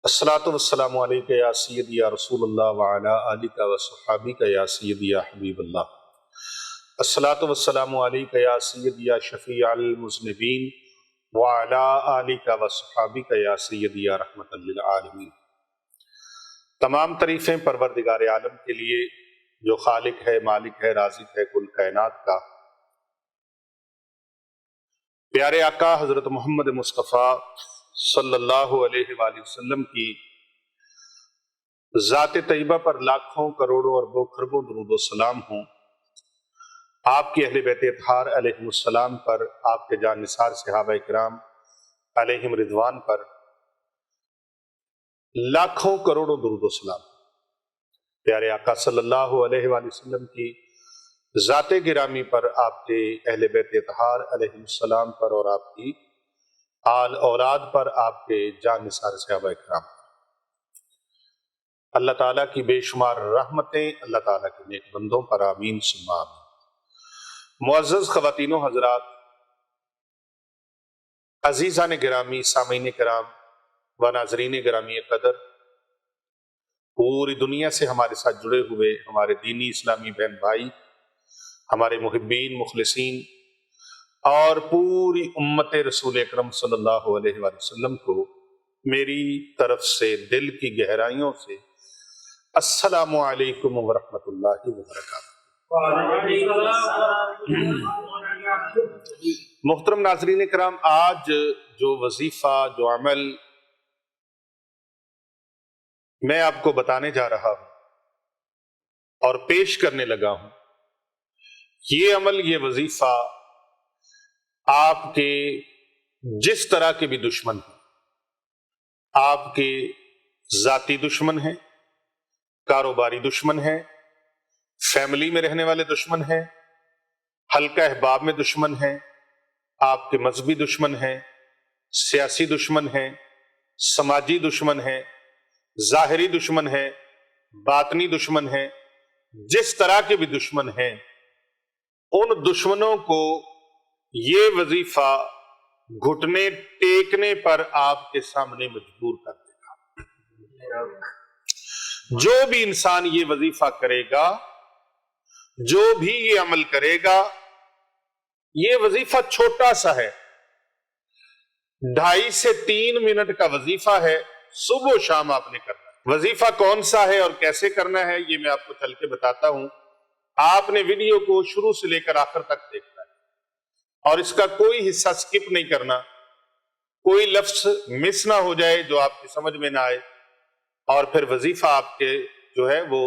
الصلاۃ والسلام علیک یا سیدی یا رسول اللہ وعلی آلک و صحابک یا سیدی یا حبیب اللہ۔ الصلاۃ والسلام علیک یا سیدی یا شفیع المذنبین وعلی آلک و صحابک یا سیدی یا رحمت للعالمین۔ تمام تعریفیں پروردگار عالم کے لیے جو خالق ہے، مالک ہے، رازق ہے کل کائنات کا۔ پیارے آقا حضرت محمد مصطفیٰ صلی اللہ علیہ وآلہ وسلم کی ذات طیبہ پر لاکھوں کروڑوں اربوں خربوں درود و سلام ہوں۔ آپ کی اہل بیت اطہار علیہم السلام پر، آپ کے جان نثار صحابہ کرام علیہم رضوان پر لاکھوں کروڑوں درود و سلام۔ پیارے آقا صلی اللہ علیہ وآلہ وسلم کی ذات گرامی پر، آپ کے اہل بیت اطہار علیہم السلام پر اور آپ کی آل اولاد پر، آپ کے جان نثار صحابہ کرام پر اللہ تعالیٰ کی بے شمار رحمتیں اللہ تعالیٰ کے نیک بندوں پر آمین ثم آمین۔ معزز خواتین و حضرات، عزیزان گرامی، سامعین کرام و ناظرین گرامی قدر، پوری دنیا سے ہمارے ساتھ جڑے ہوئے ہمارے دینی اسلامی بہن بھائی، ہمارے محبین مخلصین اور پوری امت رسول اکرم صلی اللہ علیہ وآلہ وسلم کو میری طرف سے دل کی گہرائیوں سے السلام علیکم ورحمۃ اللہ وبرکاتہ۔ محترم ناظرین کرام، آج جو وظیفہ، جو عمل میں آپ کو بتانے جا رہا ہوں اور پیش کرنے لگا ہوں، یہ عمل، یہ وظیفہ آپ کے جس طرح کے بھی دشمن ہیں، آپ کے ذاتی دشمن ہیں، کاروباری دشمن ہیں، فیملی میں رہنے والے دشمن ہیں، حلقہ احباب میں دشمن ہیں، آپ کے مذہبی دشمن ہیں، سیاسی دشمن ہیں، سماجی دشمن ہیں، ظاہری دشمن ہیں، باطنی دشمن ہیں، جس طرح کے بھی دشمن ہیں، ان دشمنوں کو یہ وظیفہ گھٹنے ٹیکنے پر آپ کے سامنے مجبور کر دے گا۔ جو بھی انسان یہ وظیفہ کرے گا، جو بھی یہ عمل کرے گا، یہ وظیفہ چھوٹا سا ہے، 2.5 سے 3 منٹ کا وظیفہ ہے، صبح و شام آپ نے کرنا ہے۔ وظیفہ کون سا ہے اور کیسے کرنا ہے یہ میں آپ کو چل کے بتاتا ہوں۔ آپ نے ویڈیو کو شروع سے لے کر آخر تک دیکھنا ہے اور اس کا کوئی حصہ سکپ نہیں کرنا، کوئی لفظ مس نہ ہو جائے جو آپ کی سمجھ میں نہ آئے، اور پھر وظیفہ آپ کے جو ہے وہ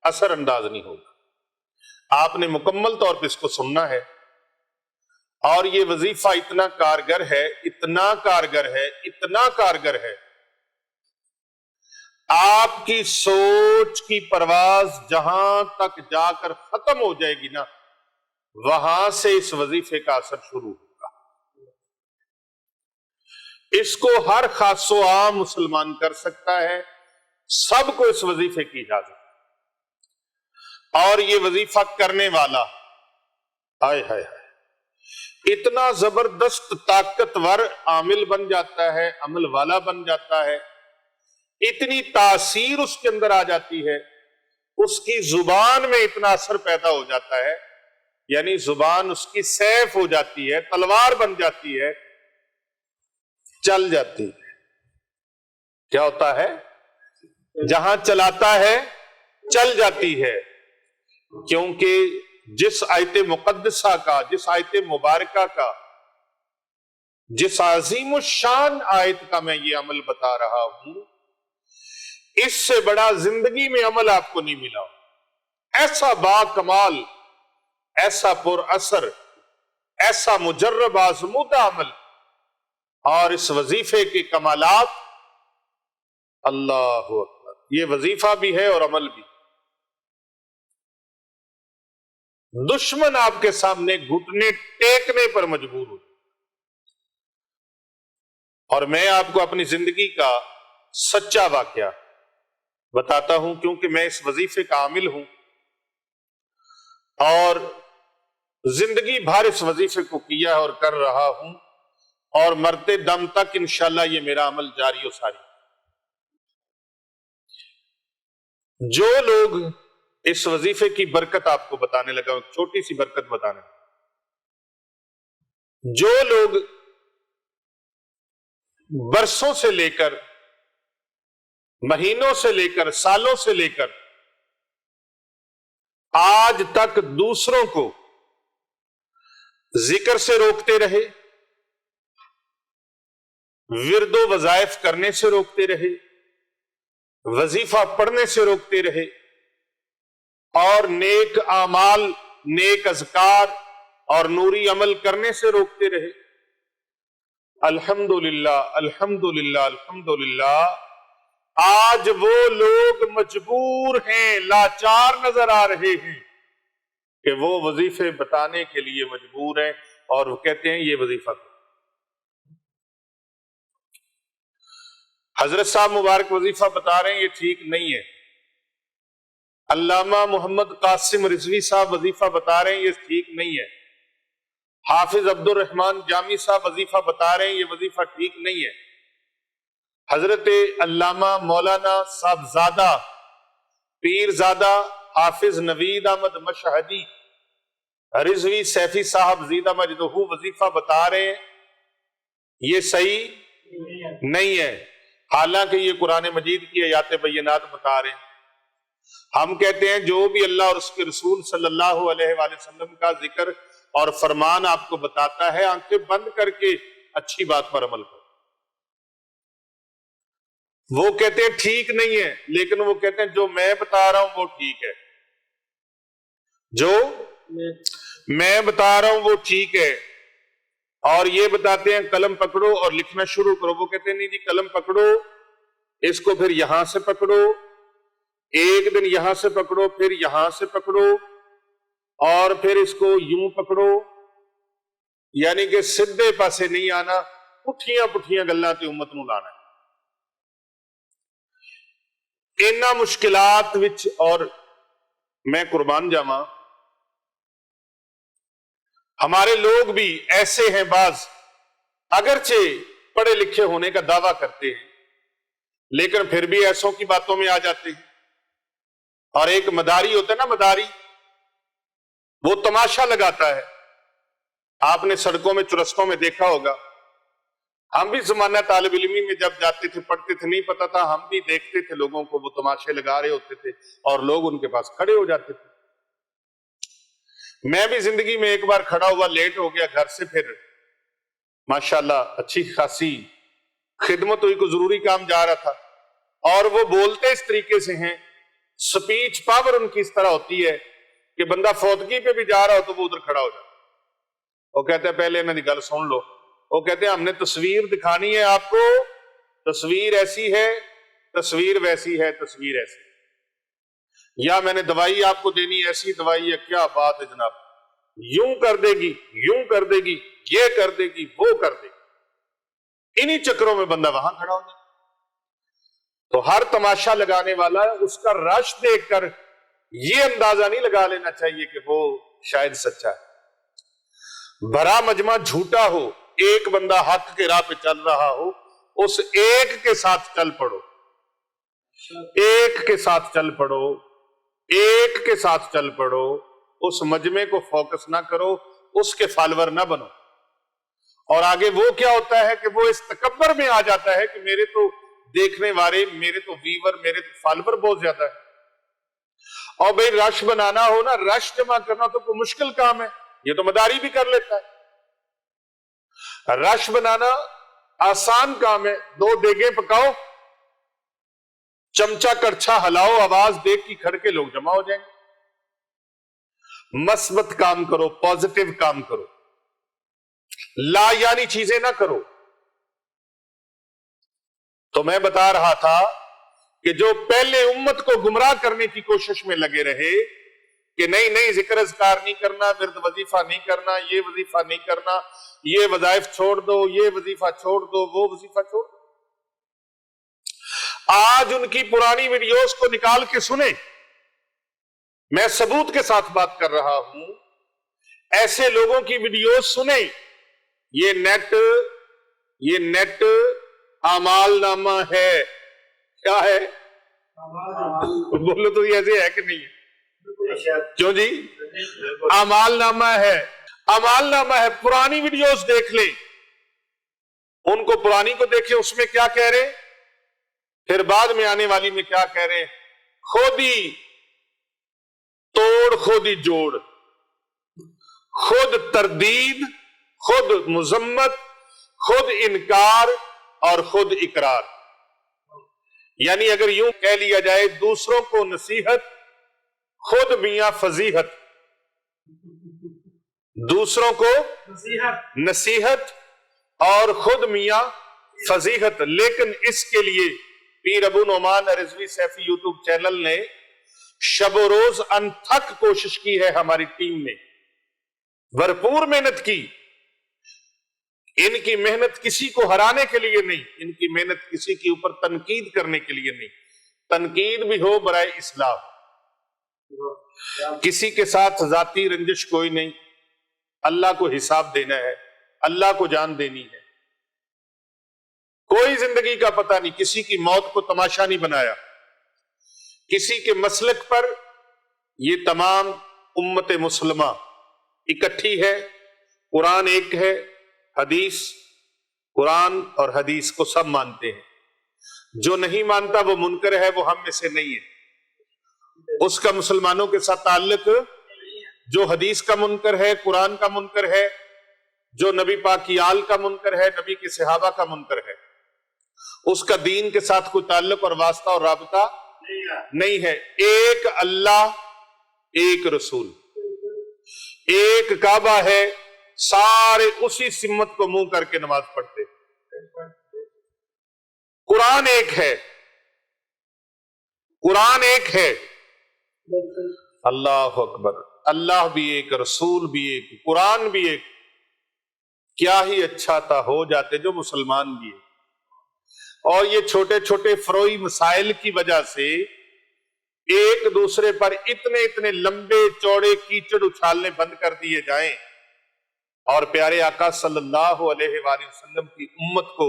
اثر انداز نہیں ہوگا۔ آپ نے مکمل طور پہ اس کو سننا ہے، اور یہ وظیفہ اتنا کارگر ہے، اتنا کارگر ہے، اتنا کارگر ہے، آپ کی سوچ کی پرواز جہاں تک جا کر ختم ہو جائے گی نا، وہاں سے اس وظیفے کا اثر شروع ہوگا۔ اس کو ہر خاص و عام مسلمان کر سکتا ہے، سب کو اس وظیفے کی اجازت ہے، اور یہ وظیفہ کرنے والا ہائے ہائے ہائے اتنا زبردست طاقتور عامل بن جاتا ہے، عمل والا بن جاتا ہے، اتنی تاثیر اس کے اندر آ جاتی ہے، اس کی زبان میں اتنا اثر پیدا ہو جاتا ہے، یعنی زبان اس کی سیف ہو جاتی ہے، تلوار بن جاتی ہے، چل جاتی ہے۔ کیا ہوتا ہے؟ جہاں چلاتا ہے چل جاتی ہے، کیونکہ جس آیت مقدسہ کا، جس آیت مبارکہ کا، جس عظیم الشان آیت کا میں یہ عمل بتا رہا ہوں، اس سے بڑا زندگی میں عمل آپ کو نہیں ملا، ایسا با کمال، ایسا پر اثر، ایسا مجرب آزمودہ عمل، اور اس وظیفے کے کمالات اللہ اکبر۔ یہ وظیفہ بھی ہے اور عمل بھی۔ دشمن آپ کے سامنے گھٹنے ٹیکنے پر مجبور ہو، اور میں آپ کو اپنی زندگی کا سچا واقعہ بتاتا ہوں، کیونکہ میں اس وظیفے کا عامل ہوں اور زندگی بھر اس وظیفے کو کیا اور کر رہا ہوں، اور مرتے دم تک انشاءاللہ یہ میرا عمل جاری و ساری۔ جو لوگ اس وظیفے کی برکت آپ کو بتانے لگا، ایک چھوٹی سی برکت بتانے لگا، جو لوگ برسوں سے لے کر، مہینوں سے لے کر، سالوں سے لے کر آج تک دوسروں کو ذکر سے روکتے رہے، ورد و وظائف کرنے سے روکتے رہے، وظیفہ پڑھنے سے روکتے رہے، اور نیک اعمال، نیک اذکار اور نوری عمل کرنے سے روکتے رہے، الحمدللہ الحمدللہ الحمدللہ آج وہ لوگ مجبور ہیں، لاچار نظر آ رہے ہیں کہ وہ وظیفے بتانے کے لیے مجبور ہیں، اور وہ کہتے ہیں یہ وظیفہ کرو۔ حضرت صاحب مبارک وظیفہ بتا رہے ہیں، یہ ٹھیک نہیں ہے۔ علامہ محمد قاسم رضوی صاحب وظیفہ بتا رہے ہیں، یہ ٹھیک نہیں ہے۔ حافظ عبد الرحمن جامی صاحب وظیفہ بتا رہے ہیں، یہ وظیفہ ٹھیک نہیں ہے۔ حضرت علامہ مولانا صاحبزادہ پیرزادہ حافظ نوید احمد مشہدی رضوی سیفی صاحب زیدہ مجدہ وظیفہ بتا رہے ہیں، یہ صحیح نہیں ہے، حالانکہ یہ قرآن مجید کی آیات بینات بتا رہے ہیں۔ ہم کہتے ہیں جو بھی اللہ اور اس کے رسول صلی اللہ علیہ وآلہ وسلم کا ذکر اور فرمان آپ کو بتاتا ہے، آنکھیں بند کر کے اچھی بات پر عمل کرو۔ وہ کہتے ہیں ٹھیک نہیں ہے، لیکن وہ کہتے ہیں جو میں بتا رہا ہوں وہ ٹھیک ہے، جو میں بتا رہا ہوں وہ ٹھیک ہے۔ اور یہ بتاتے ہیں قلم پکڑو اور لکھنا شروع کرو، وہ کہتے ہیں نہیں جی قلم پکڑو، اس کو پھر یہاں سے پکڑو، ایک دن یہاں سے پکڑو، پھر یہاں سے پکڑو، اور پھر اس کو یوں پکڑو، یعنی کہ سدھے پاسے نہیں آنا، پٹھیاں پٹھیاں گلاں تے امت نو لانا ہے۔ اینا مشکلات وچ، اور میں قربان جاواں ہمارے لوگ بھی ایسے ہیں، بعض اگرچہ پڑھے لکھے ہونے کا دعویٰ کرتے ہیں لیکن پھر بھی ایسوں کی باتوں میں آ جاتے ہیں۔ اور ایک مداری ہوتا ہے نا، مداری، وہ تماشا لگاتا ہے۔ آپ نے سڑکوں میں چرستوں میں دیکھا ہوگا، ہم بھی زمانہ طالب علمی میں جب جاتے تھے، پڑھتے تھے، نہیں پتا تھا، ہم بھی دیکھتے تھے لوگوں کو، وہ تماشے لگا رہے ہوتے تھے اور لوگ ان کے پاس کھڑے ہو جاتے تھے۔ میں بھی زندگی میں ایک بار کھڑا ہوا، لیٹ ہو گیا گھر سے، پھر ماشاءاللہ اچھی خاصی خدمت ہوئی، کو ضروری کام جا رہا تھا، اور وہ بولتے اس طریقے سے ہیں، سپیچ پاور ان کی اس طرح ہوتی ہے کہ بندہ فوتگی پہ بھی جا رہا ہو تو وہ ادھر کھڑا ہو جاتا۔ وہ کہتے ہیں پہلے انہوں نے گل سن لو، وہ کہتے ہیں ہم نے تصویر دکھانی ہے آپ کو، تصویر ایسی ہے، تصویر ویسی ہے، تصویر ایسی ہے، یا میں نے دوائی آپ کو دینی، ایسی دوائی ہے، کیا بات ہے جناب، یوں کر دے گی، یوں کر دے گی، یہ کر دے گی، وہ کر دے گی۔ انہی چکروں میں بندہ وہاں کھڑا ہو جائے۔ تو ہر تماشا لگانے والا اس کا رش دیکھ کر یہ اندازہ نہیں لگا لینا چاہیے کہ وہ شاید سچا ہے۔ بھرا مجمع جھوٹا ہو، ایک بندہ حق کے راہ پہ چل رہا ہو، اس ایک کے ساتھ چل پڑو، ایک کے ساتھ چل پڑو، ایک کے ساتھ چل پڑو، اس مجمع کو فوکس نہ کرو، اس کے فالور نہ بنو۔ اور آگے وہ کیا ہوتا ہے کہ وہ اس تکبر میں آ جاتا ہے کہ میرے تو دیکھنے والے، میرے تو ویور، میرے تو فالور بہت زیادہ ہے۔ اور بھئی رش بنانا ہو نا، رش جمع کرنا تو کوئی مشکل کام ہے، یہ تو مداری بھی کر لیتا ہے۔ رش بنانا آسان کام ہے، 2 دیگیں پکاؤ، چمچہ کڑچھا ہلاؤ، آواز دیکھ کی کھڑ کے لوگ جمع ہو جائیں گے۔ مثبت کام کرو، پازیٹیو کام کرو، لا یعنی چیزیں نہ کرو۔ تو میں بتا رہا تھا کہ جو پہلے امت کو گمراہ کرنے کی کوشش میں لگے رہے کہ نہیں ذکر اذکار نہیں کرنا، ورد وظیفہ نہیں کرنا، یہ وظیفہ نہیں کرنا، یہ وظائف چھوڑ دو، یہ وظیفہ چھوڑ دو، وہ وظیفہ چھوڑ دو، آج ان کی پرانی ویڈیوز کو نکال کے سنیں، میں ثبوت کے ساتھ بات کر رہا ہوں، ایسے لوگوں کی ویڈیوز سنیں۔ یہ نیٹ اعمال نامہ ہے، کیا ہے؟ بولو تو یہ ایسے ہے کہ نہیں ہے؟ کیوں جی؟ اعمال نامہ ہے، اعمال نامہ ہے۔ پرانی ویڈیوز دیکھ لیں، ان کو پرانی کو دیکھیں، اس میں کیا کہہ رہے، پھر بعد میں آنے والی میں کیا کہہ رہے، خود ہی توڑ خود ہی جوڑ، خود تردید، خود مذمت، خود انکار اور خود اقرار۔ یعنی اگر یوں کہہ لیا جائے، دوسروں کو نصیحت، خود میاں فضیحت، دوسروں کو نصیحت اور خود میاں فضیحت۔ لیکن اس کے لیے پیر ابو نعمان رضوی سیفی یوٹیوب چینل نے شب و روز انتھک کوشش کی ہے، ہماری ٹیم نے بھرپور محنت کی۔ ان کی محنت کسی کو ہرانے کے لیے نہیں، ان کی محنت کسی کے اوپر تنقید کرنے کے لیے نہیں، تنقید بھی ہو برائے اصلاح، کسی کے ساتھ ذاتی رنجش کوئی نہیں، اللہ کو حساب دینا ہے، اللہ کو جان دینی ہے، کوئی زندگی کا پتہ نہیں، کسی کی موت کو تماشا نہیں بنایا، کسی کے مسلک پر یہ تمام امت مسلمہ اکٹھی ہے، قرآن ایک ہے، حدیث، قرآن اور حدیث کو سب مانتے ہیں، جو نہیں مانتا وہ منکر ہے، وہ ہم میں سے نہیں ہے، اس کا مسلمانوں کے ساتھ تعلق، جو حدیث کا منکر ہے، قرآن کا منکر ہے، جو نبی پاک کی آل کا منکر ہے، نبی کے صحابہ کا منکر ہے، اس کا دین کے ساتھ کوئی تعلق اور واسطہ اور رابطہ نہیں ہے۔ ایک اللہ، ایک رسول، ایک کعبہ ہے، سارے اسی سمت کو منہ کر کے نماز پڑھتے، قرآن ایک ہے، قرآن ایک ہے، اللہ اکبر، اللہ بھی ایک، رسول بھی ایک، قرآن بھی ایک۔ کیا ہی اچھا تھا ہو جاتے جو مسلمان بھی ہے۔ اور یہ چھوٹے چھوٹے فروئی مسائل کی وجہ سے ایک دوسرے پر اتنے لمبے چوڑے کیچڑ اچھالنے بند کر دیے جائیں، اور پیارے آقا صلی اللہ علیہ وآلہ وسلم کی امت کو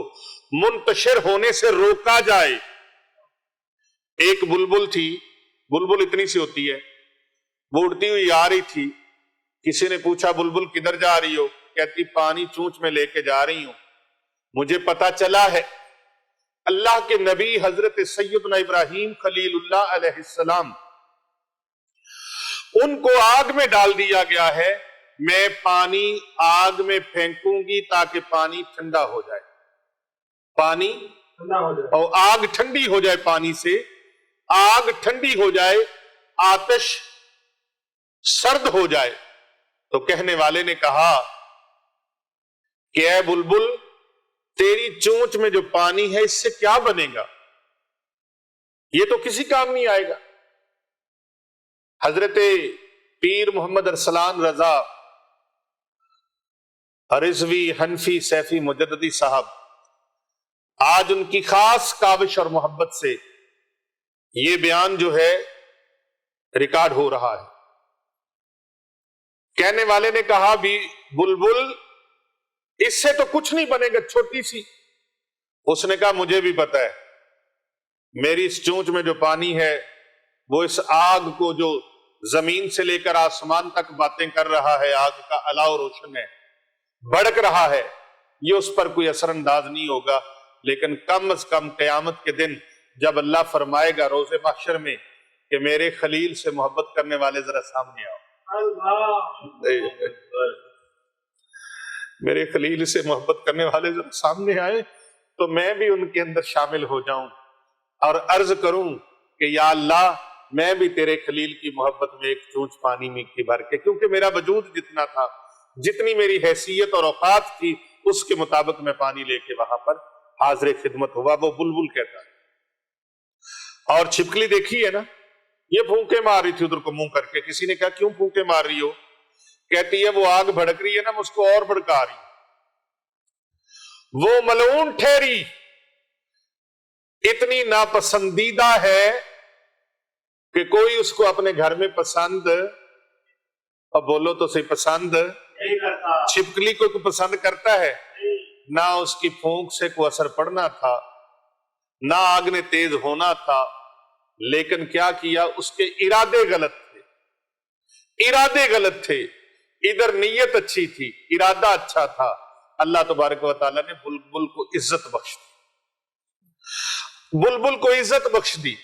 منتشر ہونے سے روکا جائے۔ ایک بلبل تھی، بلبل اتنی سی ہوتی ہے، وہ اڑتی ہوئی آ رہی تھی، کسی نے پوچھا بلبل کدھر جا رہی ہو؟ کہتی پانی چونچ میں لے کے جا رہی ہوں، مجھے پتا چلا ہے اللہ کے نبی حضرت سیدنا ابراہیم خلیل اللہ علیہ السلام، ان کو آگ میں ڈال دیا گیا ہے، میں پانی آگ میں پھینکوں گی تاکہ پانی ٹھنڈا ہو جائے، پانی اور آگ ٹھنڈی ہو جائے، پانی سے آگ ٹھنڈی ہو جائے، آتش سرد ہو جائے۔ تو کہنے والے نے کہا کہ اے بلبل، تیری چونچ میں جو پانی ہے اس سے کیا بنے گا، یہ تو کسی کام نہیں آئے گا۔ حضرت پیر محمد ارسلان رضا رضوی حنفی سیفی مجددی صاحب، آج ان کی خاص کاوش اور محبت سے یہ بیان جو ہے ریکارڈ ہو رہا ہے۔ کہنے والے نے کہا بھی بلبل اس سے تو کچھ نہیں بنے گا، چھوٹی سی۔ اس نے کہا مجھے بھی پتا ہے، میری اس چونچ میں جو پانی ہے وہ اس آگ کو جو زمین سے لے کر آسمان تک باتیں کر رہا ہے، آگ کا الاؤ روشن ہے، بھڑک رہا ہے، یہ اس پر کوئی اثر انداز نہیں ہوگا۔ لیکن کم از کم قیامت کے دن جب اللہ فرمائے گا روز محشر میں کہ میرے خلیل سے محبت کرنے والے ذرا سامنے آؤ، میرے خلیل سے محبت کرنے والے ذرا سامنے آئے، تو میں بھی ان کے اندر شامل ہو جاؤں اور عرض کروں کہ یا اللہ میں بھی تیرے خلیل کی محبت میں ایک چونچ پانی میں کی بھر کے، کیونکہ میرا وجود جتنا تھا، جتنی میری حیثیت اور اوقات تھی، اس کے مطابق میں پانی لے کے وہاں پر حاضر خدمت ہوا۔ وہ بلبل کہتا ہے۔ اور چھپکلی دیکھی ہے نا، یہ پھونکے مار رہی تھی ادھر کو منہ کر کے، کسی نے کہا کیوں پھونکے مار رہی ہو؟ کہتی ہے وہ آگ بھڑک رہی ہے نا، میں اس کو اور بھڑکا رہی ہوں۔ وہ ملعون ٹھہری، اتنی ناپسندیدہ ہے کہ کوئی اس کو اپنے گھر میں پسند، اور بولو تو صحیح، پسند نہیں کرتا۔ چھپکلی کو پسند کرتا ہے؟ نہ اس کی پھونک سے کوئی اثر پڑنا تھا، نہ آگ نے تیز ہونا تھا، لیکن کیا کیا؟ اس کے ارادے غلط تھے، ارادے غلط تھے، ادھر نیت اچھی تھی، ارادہ اچھا تھا، اللہ تبارک و تعالیٰ نے بلبل کو عزت بخش دی، بلبل کو عزت بخش دی،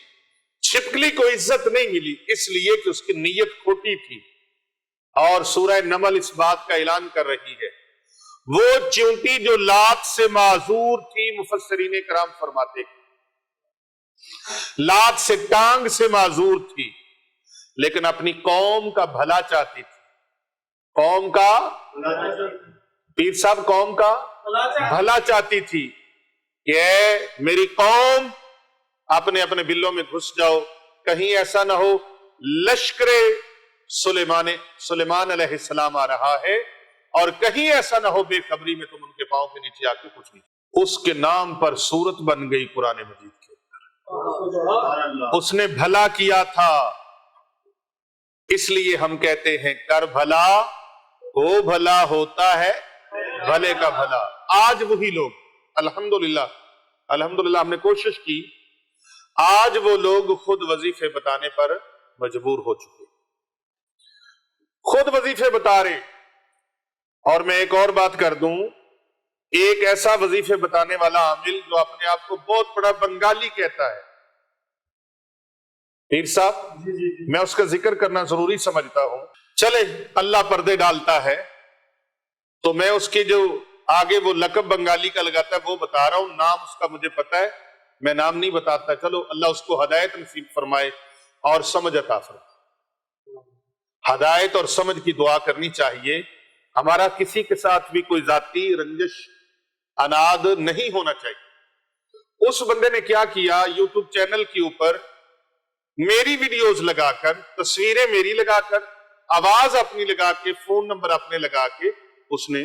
چھپکلی کو عزت نہیں ملی، اس لیے کہ اس کی نیت کھوٹی تھی۔ اور سورہ نمل اس بات کا اعلان کر رہی ہے، وہ چیونٹی جو لات سے معذور تھی، مفسرین کرام فرماتے ہیں لات سے ٹانگ سے معذور تھی، لیکن اپنی قوم کا بھلا چاہتی تھی، قوم کا، پیر صاحب قوم کا بھلا چاہتی تھی کہ اے میری قوم اپنے اپنے بلوں میں گھس جاؤ، کہیں ایسا نہ ہو لشکر سلیمان علیہ السلام آ رہا ہے اور کہیں ایسا نہ ہو بے خبری میں تم ان کے پاؤں کے نیچے آ کے کچھ نہیں۔ اس کے نام پر سورت بن گئی قرآن مجید کے اندر، اس نے بھلا کیا تھا، اس لیے ہم کہتے ہیں کر بھلا ہو بھلا ہوتا ہے بھلے کا بھلا۔ آج وہی لوگ الحمدللہ ہم نے کوشش کی، آج وہ لوگ خود وظیفے بتانے پر مجبور ہو چکے، خود وظیفے بتا رہے۔ اور میں ایک اور بات کر دوں، ایک ایسا وظیفے بتانے والا عامل جو اپنے آپ کو بہت بڑا بنگالی کہتا ہے، پیر صاحب میں اس کا ذکر کرنا ضروری سمجھتا ہوں، چلے اللہ پردے ڈالتا ہے تو میں اس کی جو آگے وہ لقب بنگالی کا لگاتا ہے وہ بتا رہا ہوں، نام اس کا مجھے پتا ہے، میں نام نہیں بتاتا، چلو اللہ اس کو ہدایت نصیب فرمائے اور سمجھ عطا فرمائے۔ ہدایت اور سمجھ کی دعا کرنی چاہیے، ہمارا کسی کے ساتھ بھی کوئی ذاتی رنجش اناد نہیں ہونا چاہیے۔ اس بندے نے کیا کیا، یوٹیوب چینل کے اوپر میری ویڈیوز لگا کر، تصویریں میری لگا کر، آواز اپنی لگا کے، فون نمبر اپنے لگا کے اس نے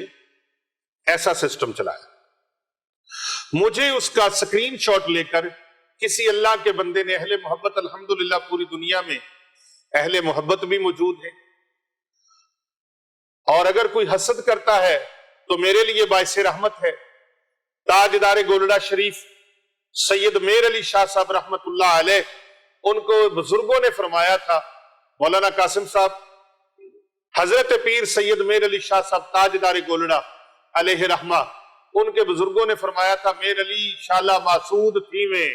ایسا سسٹم چلایا۔ مجھے اس کا سکرین شاٹ لے کر کسی اللہ کے بندے نے، اہل محبت الحمدللہ پوری دنیا میں اہل محبت بھی موجود ہیں، اور اگر کوئی حسد کرتا ہے تو میرے لیے باعث رحمت ہے، تاجدار گولڑا شریف سید میر علی شاہ صاحب رحمت اللہ علیہ، ان کو بزرگوں نے فرمایا تھا، مولانا قاسم صاحب، حضرت پیر سید میر علی شاہ صاحب تاجدار گولڑا علیہ رحمہ، ان کے بزرگوں نے فرمایا تھا میر علی شالا معصود تھی میں،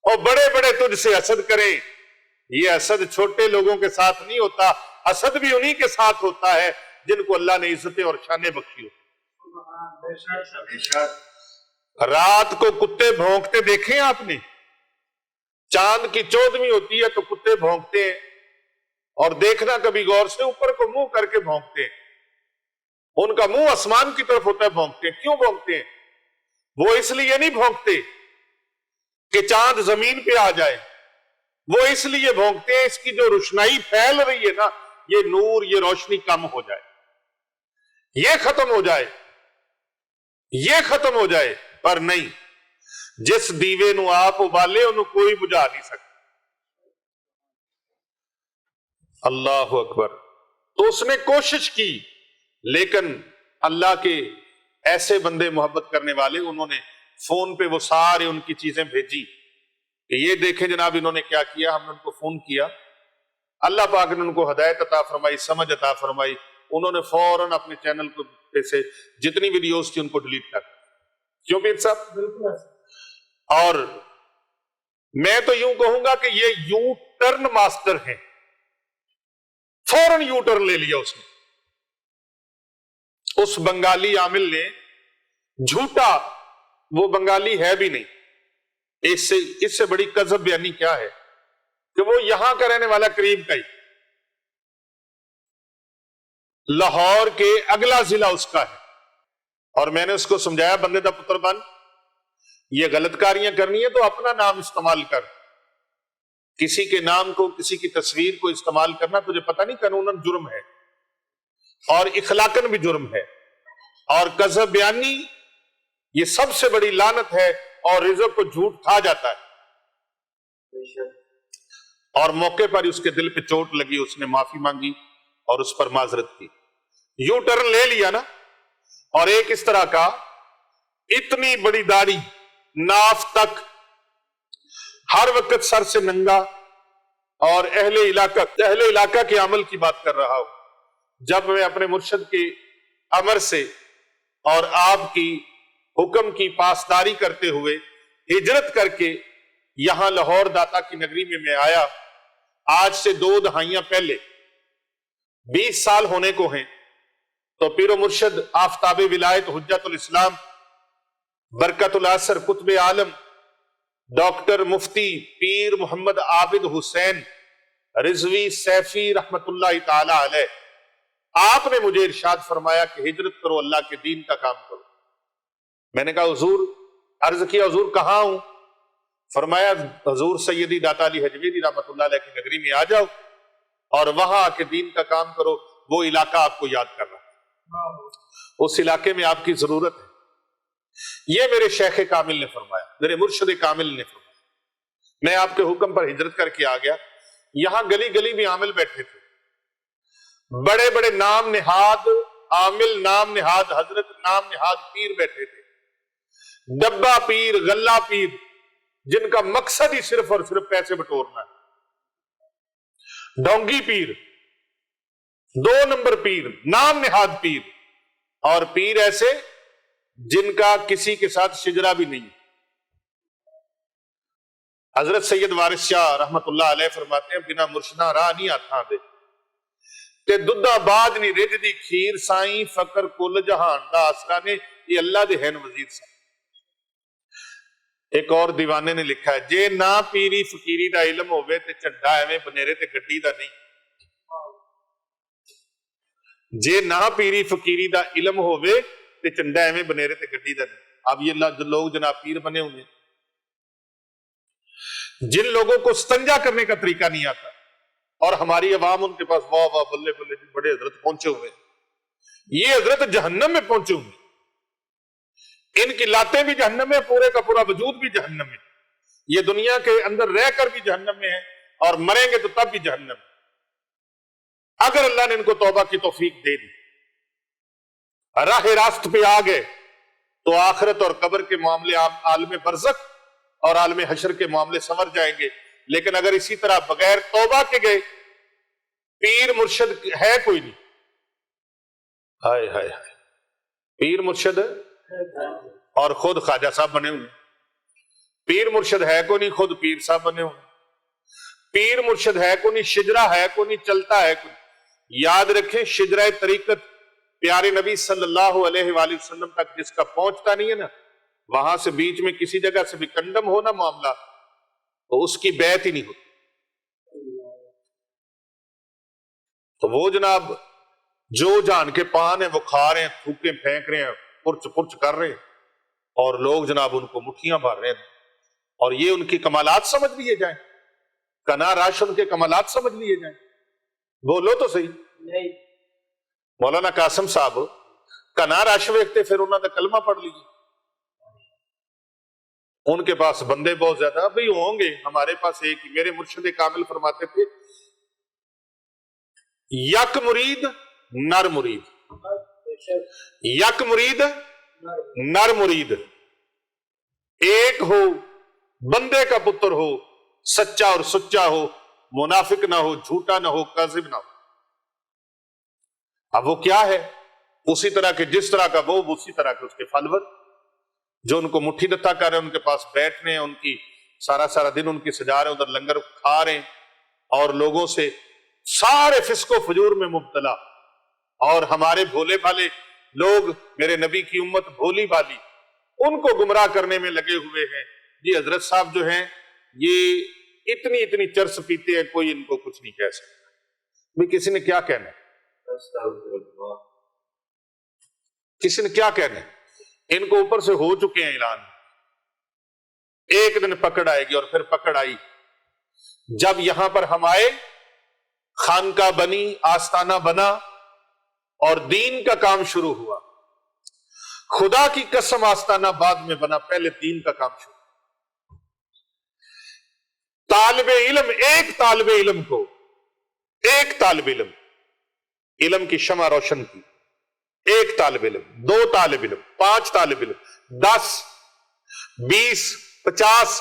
اور بڑے بڑے تجھ سے حسد کریں، یہ حسد چھوٹے لوگوں کے ساتھ نہیں ہوتا، حسد بھی انہی کے ساتھ ہوتا ہے جن کو اللہ نے عزتیں اور شانیں بخشی ہو۔ رات کو کتے بھونکتے دیکھیں آپ نے، چاند کی 14ویں ہوتی ہے تو کتے بھونکتے ہیں، اور دیکھنا کبھی غور سے اوپر کو منہ کر کے بھونکتے ہیں، ان کا منہ آسمان کی طرف ہوتا ہے، بھونکتے ہیں۔ کیوں بھونکتے ہیں؟ وہ اس لیے نہیں بھونکتے کہ چاند زمین پہ آ جائے، وہ اس لیے بھونکتے ہیں اس کی جو روشنائی پھیل رہی ہے نا، یہ نور، یہ روشنی کم ہو جائے، یہ ختم ہو جائے، یہ ختم ہو جائے، پر نہیں، جس دیوے نو آپ ابالے انہوں کوئی بجھا نہیں سکتا۔ اللہ اکبر۔ تو اس نے کوشش کی، لیکن اللہ کے ایسے بندے محبت کرنے والے، انہوں نے فون پہ وہ سارے ان کی چیزیں بھیجی کہ یہ دیکھیں جناب انہوں نے کیا کیا۔ ہم نے ان کو فون کیا، اللہ پاک نے ان کو ہدایت عطا فرمائی، سمجھ عطا فرمائی، انہوں نے فوراً اپنے چینل کو سے جتنی ویڈیوز تھی ان کو ڈیلیٹ کر دیا۔ کیوں پیر صاحب؟ اور میں تو یوں کہوں گا کہ یہ یو ٹرن ماسٹر ہیں، فوراً یو ٹرن لے لیا اس نے، اس بنگالی عامل نے، جھوٹا، وہ بنگالی ہے بھی نہیں، اس سے بڑی کذب بیانی کیا ہے کہ وہ یہاں کا رہنے والا قریب کا ہی، لاہور کے اگلا ضلع اس کا ہے، اور میں نے اس کو سمجھایا بندے دا پتر بن، یہ غلط کاریاں کرنی ہے تو اپنا نام استعمال کر، کسی کے نام کو، کسی کی تصویر کو استعمال کرنا تجھے پتہ نہیں قانوناً جرم ہے اور اخلاقاً بھی جرم ہے، اور کذب بیانی یہ سب سے بڑی لعنت ہے، اور رزق کو جھوٹ کھا جاتا ہے۔ اور موقع پر اس کے دل پہ چوٹ لگی، اس نے معافی مانگی اور اس پر معذرت کی، یو ٹرن لے لیا نا۔ اور ایک اس طرح کا اتنی بڑی داڑھی، ناف تک، ہر وقت سر سے ننگا اور اہل علاقہ کے عمل کی بات کر رہا ہوں. جب میں اپنے مرشد کے امر سے اور آپ کی حکم کی پاسداری کرتے ہوئے ہجرت کر کے یہاں لاہور داتا کی نگری میں آیا، آج سے 2 دہائیاں پہلے 20 سال ہونے کو ہیں، تو پیر و مرشد آفتاب ولایت حجت الاسلام برکت الاثر قطب عالم ڈاکٹر مفتی پیر محمد عابد حسین رضوی سیفی رحمت اللہ تعالی علیہ، آپ نے مجھے ارشاد فرمایا کہ ہجرت کرو، اللہ کے دین کا کام کرو. میں نے کہا حضور، عرض کیا حضور کہاں ہوں؟ فرمایا حضور سیدی داتا علی حجویری رحمت اللہ علیہ کی نگری میں آ جاؤ اور وہاں آ کے دین کا کام کرو. وہ علاقہ آپ کو یاد کر رہا ہے، اس علاقے میں آپ کی ضرورت ہے. یہ میرے شیخ کامل نے فرمایا، میرے مرشد کامل نے فرمایا. میں آپ کے حکم پر ہجرت کر کے آ گیا. یہاں گلی گلی میں عامل بیٹھے تھے، بڑے بڑے نام نہاد عامل، نام نہاد حضرت، نام نہاد پیر بیٹھے تھے. ڈبہ پیر، غلہ پیر، جن کا مقصد ہی صرف اور صرف پیسے بٹورنا ہے. ڈونگی پیر، 2 نمبر پیر، نام نہاد پیر، اور پیر ایسے جن کا کسی کے ساتھ شجرا بھی نہیں. حضرت سید وارث شاہ رحمت اللہ علیہ فرماتے ہیں بنا مرشدہ راہ نہیں آتھاں دے تے ددھا بعد نہیں رج دی کھیر سائیں فقر کل جہان دا آسرا نے. یہ اللہ دے ہیں وزیر صاحب. ایک اور دیوانے نے لکھا ہے جے نہ پیری فقیری دا علم ہوئے تے چڈا ایویں بنیرے تے گڈی دا نہیں. جے نہ پیری فقیری دا علم ہوئے تے چنڈا ایویں بنیرے تے گڈی دا نہیں. اب یہ لوگ جناب پیر بنے ہوئے، جن لوگوں کو استنجا کرنے کا طریقہ نہیں آتا، اور ہماری عوام ان کے پاس واہ واہ بلے بلے جی بڑے حضرت پہنچے ہوئے. یہ حضرت جہنم میں پہنچے ہوئے، ان کی لاتیں بھی جہنم میں، پورے کا پورا وجود بھی جہنم میں. یہ دنیا کے اندر رہ کر بھی جہنم میں ہے اور مریں گے تو تب بھی جہنم میں. اگر اللہ نے ان کو توبہ کی توفیق دے دی، راہ راست پہ آ گئے، تو آخرت اور قبر کے معاملے عالم برزخ اور عالم حشر کے معاملے سنور جائیں گے. لیکن اگر اسی طرح بغیر توبہ کے گئے، پیر مرشد ہے کوئی نہیں. ہائے ہائے ہائے، پیر مرشد اور خود خواجہ صاحب بنے ہوئے. پیر مرشد ہے کو نہیں، خود پیر صاحب بنے ہوئے. پیر مرشد ہے کو نہیں، شجرہ ہے کو نہیں، چلتا ہے کو نہیں. یاد رکھیں شجرہ طریقت پیارے نبی صلی اللہ علیہ وآلہ وسلم تک جس کا پہنچتا نہیں ہے نا، وہاں سے بیچ میں کسی جگہ سے بھی کنڈم ہو نا معاملہ، تو اس کی بیعت ہی نہیں ہوتی. تو وہ جناب جو جان کے پان ہیں وہ کھا رہے ہیں، تھوکیں پھینک رہے ہیں، پرچ پرچ کر رہے ہیں، اور لوگ جناب ان کو مٹھیاں مار رہے ہیں. اور یہ ان کی کمالات سمجھ لیے جائیں، کنا راش ان کے کمالات سمجھ لیے جائیں. بولو تو صحیح. مولانا قاسم صاحب کنا رش ویکھتے پھر انہوں نے کلمہ پڑھ لیجیے. ان کے پاس بندے بہت زیادہ بھئی ہوں گے، ہمارے پاس ایک ہی. میرے مرشد کامل فرماتے تھے یک مرید نر مرید، یک مرید نر مرید، ایک ہو بندے کا پتر ہو، سچا اور سچا ہو، منافق نہ ہو، جھوٹا نہ ہو، کاذب نہ ہو. اب وہ کیا ہے؟ اسی طرح کے جس طرح کا وہ اسی طرح کے اس کے فالور، جو ان کو مٹھی دتا کر رہے ہیں، ان کے پاس بیٹھنے، ان کی سارا دن ان کی سجا رہے ہیں، ادھر لنگر کھا رہے ہیں، اور لوگوں سے سارے فسق و فجور میں مبتلا. اور ہمارے بھولے بھالے لوگ، میرے نبی کی امت بھولی بھالی، ان کو گمراہ کرنے میں لگے ہوئے ہیں. یہ حضرت صاحب جو ہیں یہ اتنی چرس پیتے ہیں، کوئی ان کو کچھ نہیں کہہ سکتا. بھی کسی نے کیا کہنا ہے؟ کسی نے کیا کہنا ہے؟ ان کو اوپر سے ہو چکے ہیں اعلان. ایک دن پکڑ آئے گی، اور پھر پکڑ آئی جب یہاں پر ہم آئے، خانقاہ بنی، آستانہ بنا، اور دین کا کام شروع ہوا. خدا کی قسم آستانہ بعد میں بنا، پہلے دین کا کام شروع. طالب علم، ایک طالب علم کو، ایک طالب علم، علم کی شمع روشن کی، ایک طالب علم، 2 طالب علم، 5 طالب علم، 10، 20، 50،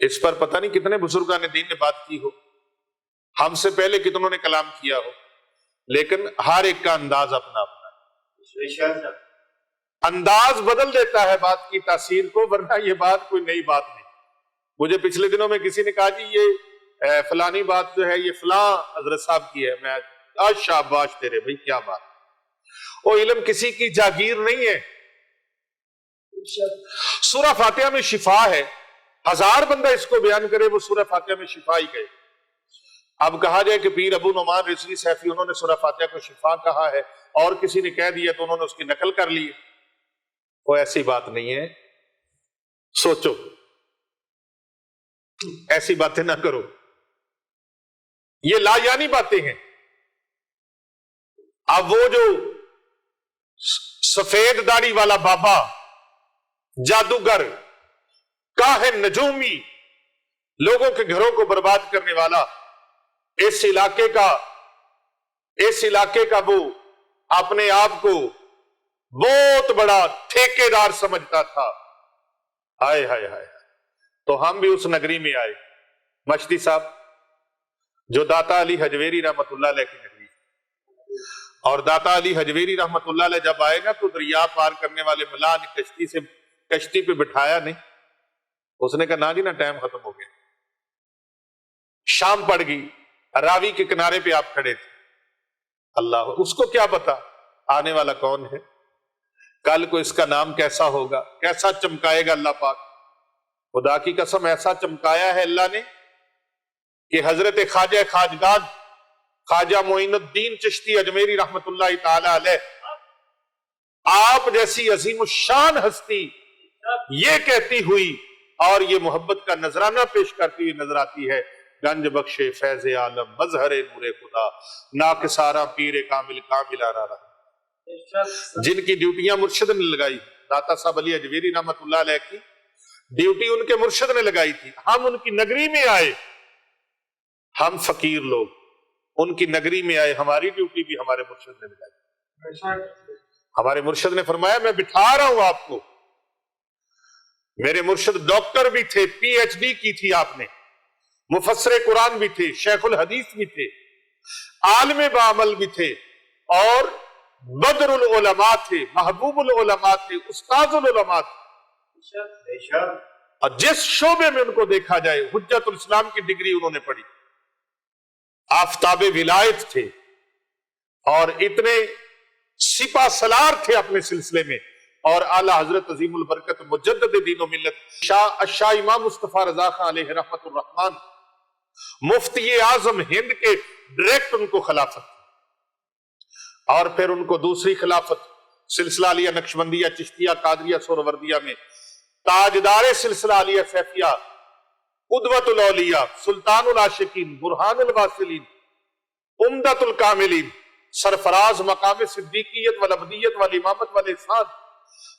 اس پر پتہ نہیں کتنے بزرگان دین نے بات کی ہو، ہم سے پہلے کتنوں نے کلام کیا ہو، لیکن ہر ایک کا انداز اپنا اپنا ہے۔ انداز بدل دیتا ہے بات کی تاثیر کو، ورنہ یہ بات کوئی نئی بات نہیں۔ مجھے پچھلے دنوں میں کسی نے کہا جی یہ فلانی بات جو ہے یہ فلاں حضرت صاحب کی ہے، میں شاباش تیرے بھائی کیا بات۔ وہ علم کسی کی جاگیر نہیں ہے۔ سورہ فاتحہ میں شفا ہے، 1000 بندہ اس کو بیان کرے وہ سورہ فاتحہ میں شفا ہی کہے۔ اب کہا جائے کہ پیر ابو نعمان رضوی سیفی انہوں نے سورہ فاتحہ کو شفا کہا ہے اور کسی نے کہہ دیا تو انہوں نے اس کی نقل کر لی، وہ ایسی بات نہیں ہے۔ سوچو، ایسی باتیں نہ کرو، یہ لا یعنی باتیں ہیں۔ اب وہ جو سفید داڑھی والا بابا، جادوگر، کاہن، نجومی، لوگوں کے گھروں کو برباد کرنے والا، اس علاقے کا وہ اپنے آپ کو بہت بڑا ٹھیکیدار سمجھتا تھا، ہائے ہائے ہائے، تو ہم بھی اس نگری میں آئے، مشتی صاحب جو داتا علی حجویری رحمت اللہ علیہ کی نگری، اور داتا علی حجویری رحمت اللہ علیہ جب آئے گا تو دریا پار کرنے والے ملا نے کشتی پہ بٹھایا نہیں، اس نے کہا نا جی نا ٹائم ختم ہو گیا، شام پڑ گئی، راوی کے کنارے پہ آپ کھڑے تھے، اللہ اس کو کیا پتا آنے والا کون ہے، کل کو اس کا نام کیسا ہوگا، کیسا چمکائے گا اللہ پاک۔ خدا کی قسم ایسا چمکایا ہے اللہ نے کہ حضرت خواجہ خواجگان خواجہ معین الدین چشتی اجمیری رحمت اللہ تعالی علیہ، آپ جیسی عظیم الشان ہستی یہ کہتی ہوئی اور یہ محبت کا نذرانہ پیش کرتی ہوئی نظر آتی ہے، گنج بخشے فیض عالم مظہر نور خدا ناکسارا پیر کامل کاملانہ رہا، جن کی ڈیوٹیاں مرشد نے لگائی، داتا صاحب علی حجویری رحمت اللہ علیہ کی ڈیوٹی ان کے مرشد نے لگائی تھی، ہم ان کی نگری میں آئے، ہم فقیر لوگ ان کی نگری میں آئے، ہماری ڈیوٹی بھی ہمارے مرشد نے لگائی۔ ہمارے مرشد نے فرمایا میں بٹھا رہا ہوں آپ کو، میرے مرشد ڈاکٹر بھی تھے، پی ایچ ڈی کی تھی آپ نے، مفسر قرآن بھی تھے، شیخ الحدیث بھی تھے، عالم بعمل بھی تھے، اور بدر العلماء تھے، محبوب العلماء تھے، استاذ العلماء تھے، اور جس شعبے میں ان کو دیکھا جائے حجت الاسلام کی ڈگری انہوں نے پڑھی، آفتاب ولایت تھے، اور اتنے سپہ سالار تھے اپنے سلسلے میں، اور اعلی حضرت عظیم البرکت مجدد دین و ملت شاہ امام مصطفیٰ رضا خان علیہ رحمت الرحمن مفتی اعظم ہند کے ڈائریکٹ ان کو خلافت، اور پھر ان کو دوسری خلافت سلسلہ علیہ نقشبندیہ چشتیہ قادریہ سہروردیہ میں تاجدار سلسلہ علیہ سیفیہ قدوۃ الاولیاء سلطان العاشقین برہان الواصلین عمدۃ الکاملین سرفراز مقام صدیقیت والعبدیت والامامت والاحسان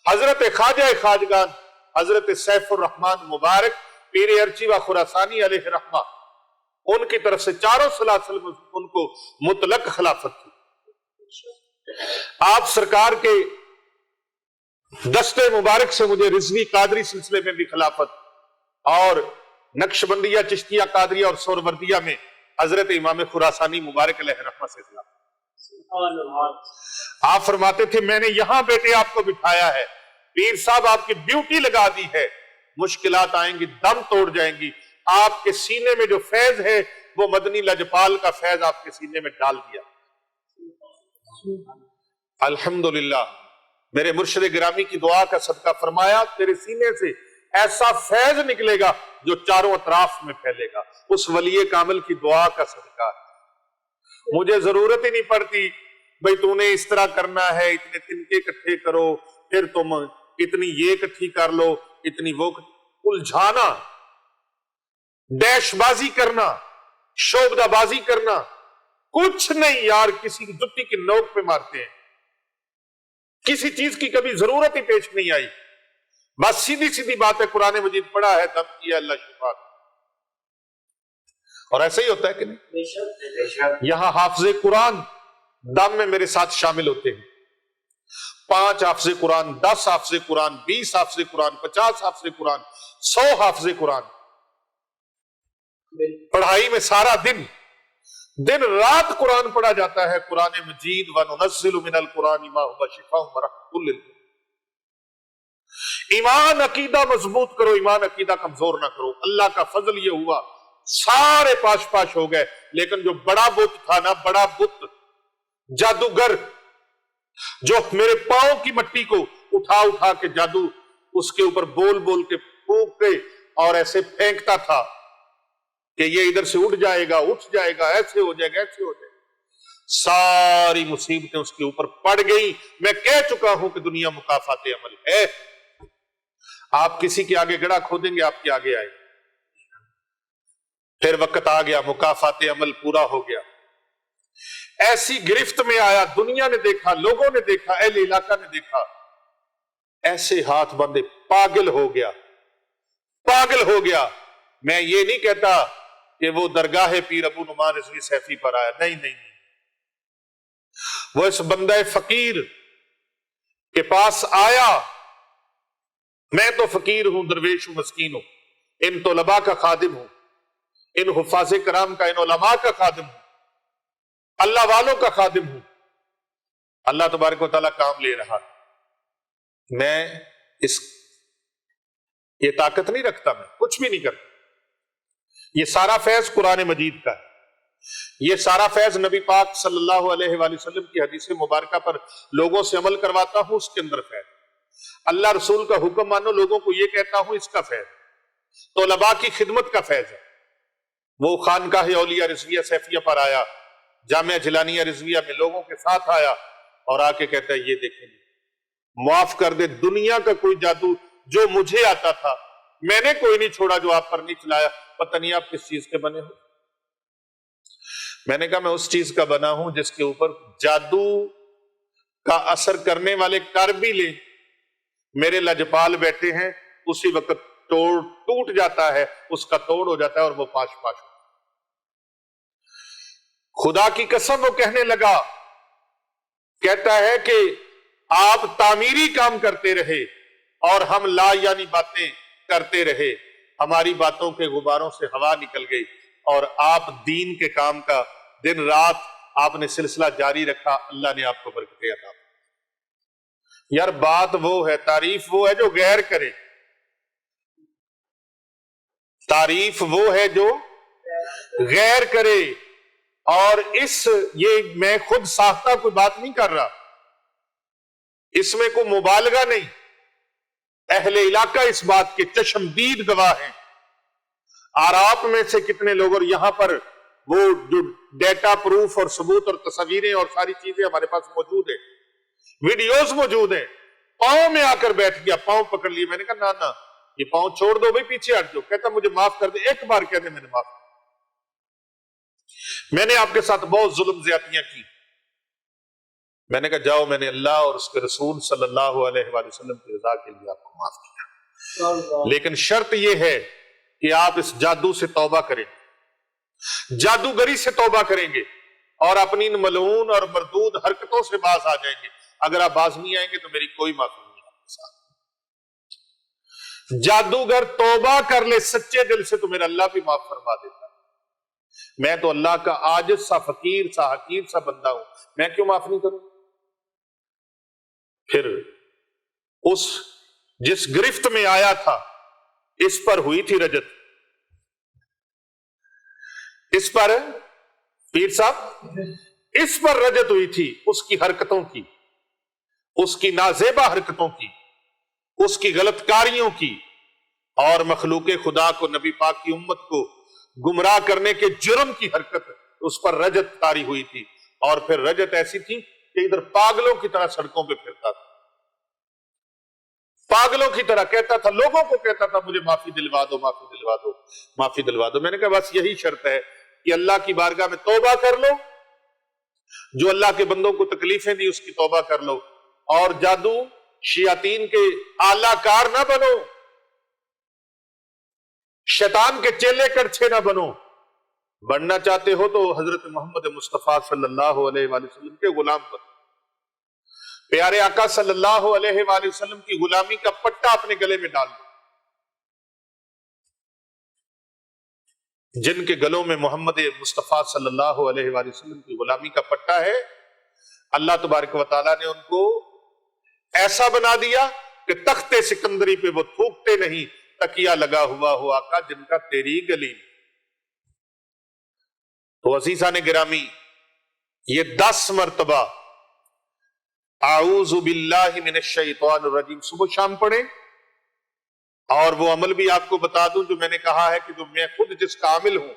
حضرت خواجہ خواجگان حضرت سیف الرحمن مبارک پیر ارچی و خراسانی علیہ رحمہ، ان کی طرف سے چاروں سلاسل میں ان کو مطلق خلافت تھی۔ آپ سرکار کے دستے مبارک سے مجھے رضوی قادری سلسلے میں بھی خلافت، اور نقشبندیہ چشتیہ قادریہ اور سہروردیہ میں حضرت امام خراسانی مبارک علیہ رحمہ سے خلافت۔ آپ فرماتے تھے میں نے یہاں بیٹے آپ کو بٹھایا ہے، پیر صاحب آپ کی ڈیوٹی لگا دی ہے، مشکلات آئیں گی دم توڑ جائیں گی، آپ کے سینے میں جو فیض ہے وہ مدنی لجپال کا فیض آپ کے سینے میں ڈال دیا۔ الحمدللہ میرے مرشد گرامی کی دعا کا صدقہ فرمایا تیرے سینے سے ایسا فیض نکلے گا جو چاروں اطراف میں پھیلے گا، اس ولی کامل کی دعا کا صدقہ ہے۔ مجھے ضرورت ہی نہیں پڑتی بھئی تو نے اس طرح کرنا ہے، اتنے تنکے اکٹھے کرو، پھر تم اتنی یہ اکٹھی کر لو، اتنی وہ الجھانا، ڈیش بازی کرنا، شوبدہ بازی کرنا، کچھ نہیں یار، کسی کی جتی کی نوک پہ مارتے ہیں، کسی چیز کی کبھی ضرورت ہی پیش نہیں آئی، بس سیدھی سیدھی بات ہے، قرآن مجید پڑھا ہے، دم کیا اللہ شفا، اور ایسا ہی ہوتا ہے کہ نہیں؟ یہاں حافظ قرآن دم میں میرے ساتھ شامل ہوتے ہیں، 5 حافظ قرآن، 10 حافظ قرآن، 20 حافظ قرآن، 50 حافظ قرآن، 100 حافظ قرآن، پڑھائی میں سارا دن رات قرآن پڑھا جاتا ہے، قرآن مجید وَنُنَزِّلُ مِنَ الْقُرْآنِ مَا هُوَ شِفَاءٌ وَرَحْمَةٌ لِلْمُؤْمِنِينَ۔ ایمان عقیدہ مضبوط کرو، ایمان عقیدہ کمزور نہ کرو۔ اللہ کا فضل یہ ہوا سارے پاش ہو گئے، لیکن جو بڑا بت تھا نا، بڑا بت جادوگر، جو میرے پاؤں کی مٹی کو اٹھا کے جادو اس کے اوپر بول کے پھونک کے اور ایسے پھینکتا تھا کہ یہ ادھر سے اٹھ جائے گا، ایسے ہو جائے گا، ایسے ہو جائے گا، ساری مصیبتیں اس کے اوپر پڑ گئی۔ میں کہہ چکا ہوں کہ دنیا مکافات عمل ہے، آپ کسی کے آگے گڑھا کھودیں گے، آپ کے آگے آئے گا۔ پھر وقت آ گیا، مکافات عمل پورا ہو گیا، ایسی گرفت میں آیا، دنیا نے دیکھا، لوگوں نے دیکھا، اہل علاقہ نے دیکھا، ایسے ہاتھ بندے، پاگل ہو گیا۔ میں یہ نہیں کہتا کہ وہ درگاہ پیر ابو نعمان رضوی سیفی پر آیا، نہیں، وہ اس بندہ فقیر کے پاس آیا۔ میں تو فقیر ہوں، درویش ہوں، مسکین ہوں، ان طلباء کا خادم ہوں، ان حفاظ کرام کا، ان علماء کا خادم ہوں، اللہ والوں کا خادم ہوں۔ اللہ تبارک و تعالیٰ کام لے رہا، میں یہ طاقت نہیں رکھتا، میں کچھ بھی نہیں کرتا۔ یہ سارا فیض قرآن مجید کا ہے، یہ سارا فیض نبی پاک صلی اللہ علیہ وآلہ وسلم کی حدیث مبارکہ پر لوگوں سے عمل کرواتا ہوں، اس کے اندر فیض۔ اللہ رسول کا حکم مانو، لوگوں کو یہ کہتا ہوں، اس کا فیض۔ طلباء کی خدمت کا فیض ہے۔ وہ خانقاہ اولیاء رضویہ سیفیہ پر آیا، جامعہ جلانیہ رضویہ میں لوگوں کے ساتھ آیا اور آ کے کہتا ہے، یہ دیکھیں، معاف کر دے، دنیا کا کوئی جادو جو مجھے آتا تھا میں نے کوئی نہیں چھوڑا، جو آپ پر نہیں چلایا۔ پتہ نہیں آپ کس چیز کے بنے ہو؟ میں نے کہا میں اس چیز کا بنا ہوں جس کے اوپر جادو کا اثر کرنے والے کر بھی لیں، میرے لجپال بیٹھے ہیں، اسی وقت ٹوٹ جاتا ہے، اس کا توڑ ہو جاتا ہے اور وہ پاش ہوتا ہے۔ خدا کی قسم وہ کہنے لگا، کہتا ہے کہ آپ تعمیری کام کرتے رہے اور ہم لا یعنی باتیں کرتے رہے، ہماری باتوں کے غباروں سے ہوا نکل گئی، اور آپ دین کے کام کا دن رات آپ نے سلسلہ جاری رکھا، اللہ نے آپ کو برکتیں عطا کی۔ یار بات وہ ہے، تعریف وہ ہے جو غیر کرے، تعریف وہ ہے جو غیر کرے، اور یہ میں خود ساختہ کوئی بات نہیں کر رہا، اس میں کوئی مبالغہ نہیں، اہل علاقہ اس بات کے چشمدید گواہ ہیں۔ اور آپ میں سے کتنے لوگ، اور یہاں پر وہ جو ڈیٹا پروف اور ثبوت اور تصویریں اور ساری چیزیں ہمارے پاس موجود ہیں، ویڈیوز موجود ہیں، پاؤں میں آ کر بیٹھ گیا، پاؤں پکڑ لیے۔ میں نے کہا نا یہ پاؤں چھوڑ دو بھائی، پیچھے ہٹ جاؤ۔ کہتا مجھے معاف کر دے، ایک بار کہہ دے میں نے معاف کر دیا، میں نے آپ کے ساتھ بہت ظلم زیادتیاں کی۔ میں نے کہا جاؤ، میں نے اللہ اور اس کے رسول صلی اللہ علیہ وآلہ وسلم کی رضا کے لیے آپ کو معاف کیا، لیکن شرط یہ ہے کہ آپ اس جادو سے توبہ کریں، جادوگری سے توبہ کریں گے اور اپنی ان ملعون اور مردود حرکتوں سے باز آ جائیں گے۔ اگر آپ باز نہیں آئیں گے تو میری کوئی معافی نہیں آپ کے ساتھ۔ جادوگر توبہ کر لے سچے دل سے تو میرا اللہ بھی معاف فرما دیتا ہے۔ میں تو اللہ کا عاجز سا، فقیر سا، حقیر سا بندہ ہوں، میں کیوں معاف نہیں کروں؟ پھر جس گرفت میں آیا تھا، اس پر ہوئی تھی رجت، اس پر پیر صاحب اس پر رجت ہوئی تھی، اس کی حرکتوں کی، اس کی نازیبا حرکتوں کی، اس کی غلط کاریوں کی، اور مخلوق خدا کو، نبی پاک کی امت کو گمراہ کرنے کے جرم کی حرکت، اس پر رجت طاری ہوئی تھی۔ اور پھر رجت ایسی تھی کہ ادھر پاگلوں کی طرح سڑکوں پہ پھرتا تھا، پاگلوں کی طرح کہتا تھا، لوگوں کو کہتا تھا مجھے معافی دلوا دو، معافی دلوا دو، معافی دلوا دو۔ میں نے کہا بس یہی شرط ہے کہ اللہ کی بارگاہ میں توبہ کر لو، جو اللہ کے بندوں کو تکلیفیں دی اس کی توبہ کر لو، اور جادو شیاطین کے آلہ کار نہ بنو، شیطان کے چیلے کڑچھے نہ بنو۔ بننا چاہتے ہو تو حضرت محمد مصطفیٰ صلی اللہ علیہ وآلہ وسلم کے غلام بنو، پیارے آقا صلی اللہ علیہ وآلہ وسلم کی غلامی کا پٹا اپنے گلے میں ڈال دو۔ جن کے گلوں میں محمد مصطفیٰ صلی اللہ علیہ وآلہ وسلم کی غلامی کا پٹا ہے، اللہ تبارک و تعالیٰ نے ان کو ایسا بنا دیا کہ تخت سکندری پہ وہ تھوکتے نہیں، تکیہ لگا ہوا ہو آقا جن کا تیری گلی میں۔ تو عزیزان گرامی، یہ 10 مرتبہ اعوذ باللہ من الشیطان الرجیم صبح شام پڑھیں۔ اور وہ عمل بھی آپ کو بتا دوں جو میں نے کہا ہے کہ جو میں خود جس کا عامل ہوں،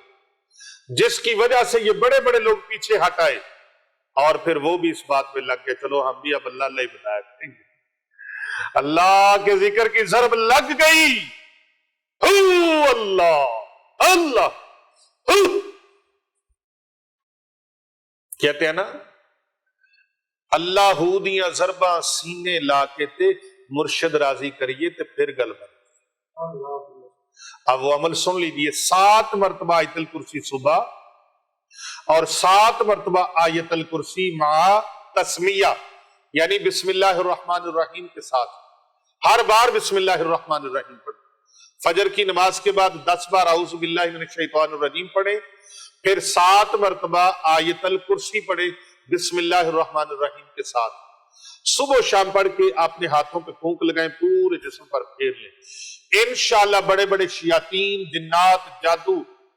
جس کی وجہ سے یہ بڑے بڑے لوگ پیچھے ہٹ آئے اور پھر وہ بھی اس بات پہ لگ گئے چلو ہم بھی اب اللہ اللہ ہی بتایا کریں گے، اللہ کے ذکر کی ضرب لگ گئی، ہو اللہ اللہ ہو، کہتے ہیں نا اللہ ہو دیاں ضرباں سینے لا کے تے مرشد راضی کریے تے پھر گل بن۔ اب وہ عمل سن لیجئے، 7 مرتبہ آیت الکرسی صبح اور 7 مرتبہ آیت الکرسی مع تسمیہ، یعنی بسم اللہ الرحمن الرحیم کے ساتھ، ہر بار بسم اللہ الرحمن الرحیم پڑھیں۔ فجر کی نماز کے بعد 10 بار اعوذ باللہ من الشیطان الرجیم پڑھیں، پھر 7 مرتبہ آیت الکرسی پڑھیں بسم اللہ الرحمن الرحیم کے ساتھ۔ صبح و شام پڑھ کے اپنے ہاتھوں پہ پھونک لگائیں، پورے جسم پر پھیر لیں۔ انشاءاللہ بڑے بڑے شیاطین، جنات، جادو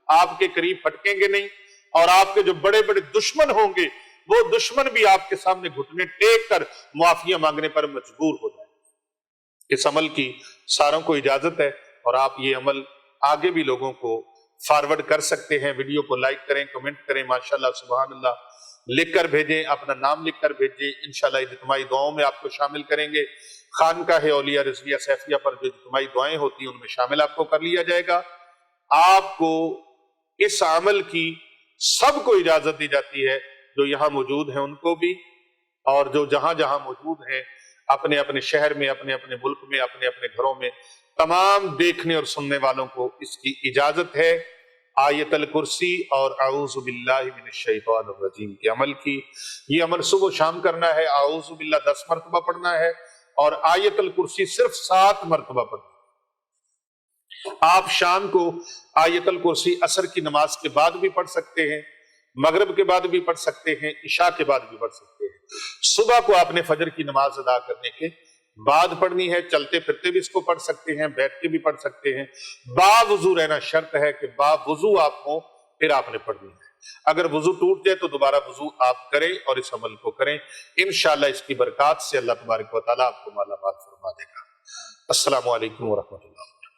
آپ کے قریب پھٹکیں گے نہیں، اور آپ کے جو بڑے بڑے دشمن ہوں گے وہ دشمن بھی آپ کے سامنے گھٹنے ٹیک کر معافیاں مانگنے پر مجبور ہو جائیں۔ اس عمل کی ساروں کو اجازت ہے، اور آپ یہ عمل آگے بھی لوگوں کو فارورڈ کر سکتے ہیں۔ ویڈیو کو لائک کریں، کمنٹ کریں، ماشاءاللہ سبحان اللہ لکھ کر بھیجیں، اپنا نام لکھ کر بھیجیں۔ انشاءاللہ اجتماعی دعاؤں میں آپ کو شامل کریں گے۔ خانقاہ اولیاء رضویہ سیفیہ پر جو اجتماعی دعائیں ہوتی ہیں ان میں شامل آپ کو کر لیا جائے گا۔ آپ کو اس عمل کی سب کو اجازت دی جاتی ہے، جو یہاں موجود ہیں ان کو بھی، اور جو جہاں جہاں موجود ہیں اپنے اپنے شہر میں، اپنے اپنے ملک میں، اپنے اپنے گھروں میں، تمام دیکھنے اور سننے والوں کو اس کی اجازت ہے آیت الکرسی اور اعوذ باللہ من الشیطان الرجیم کے عمل کی۔ یہ عمل صبح و شام کرنا ہے، اعوذ باللہ 10 مرتبہ پڑھنا ہے، اور آیت الکرسی صرف 7 مرتبہ پڑھنا ہے۔ آپ شام کو آیت الکرسی عصر کی نماز کے بعد بھی پڑھ سکتے ہیں، مغرب کے بعد بھی پڑھ سکتے ہیں، عشاء کے بعد بھی پڑھ سکتے ہیں۔ صبح کو آپ نے فجر کی نماز ادا کرنے کے بعد پڑھنی ہے، چلتے پھرتے بھی اس کو پڑھ سکتے ہیں، بیٹھ کے بھی پڑھ سکتے ہیں۔ با وضو رہنا شرط ہے کہ با وضو آپ ہوں پھر آپ نے پڑھنی ہے۔ اگر وضو ٹوٹ جائے تو دوبارہ وضو آپ کریں اور اس عمل کو کریں، انشاءاللہ اس کی برکات سے اللہ تبارک و تعالیٰ آپ کو مالا مال فرما دے گا۔ السلام علیکم ورحمۃ اللہ۔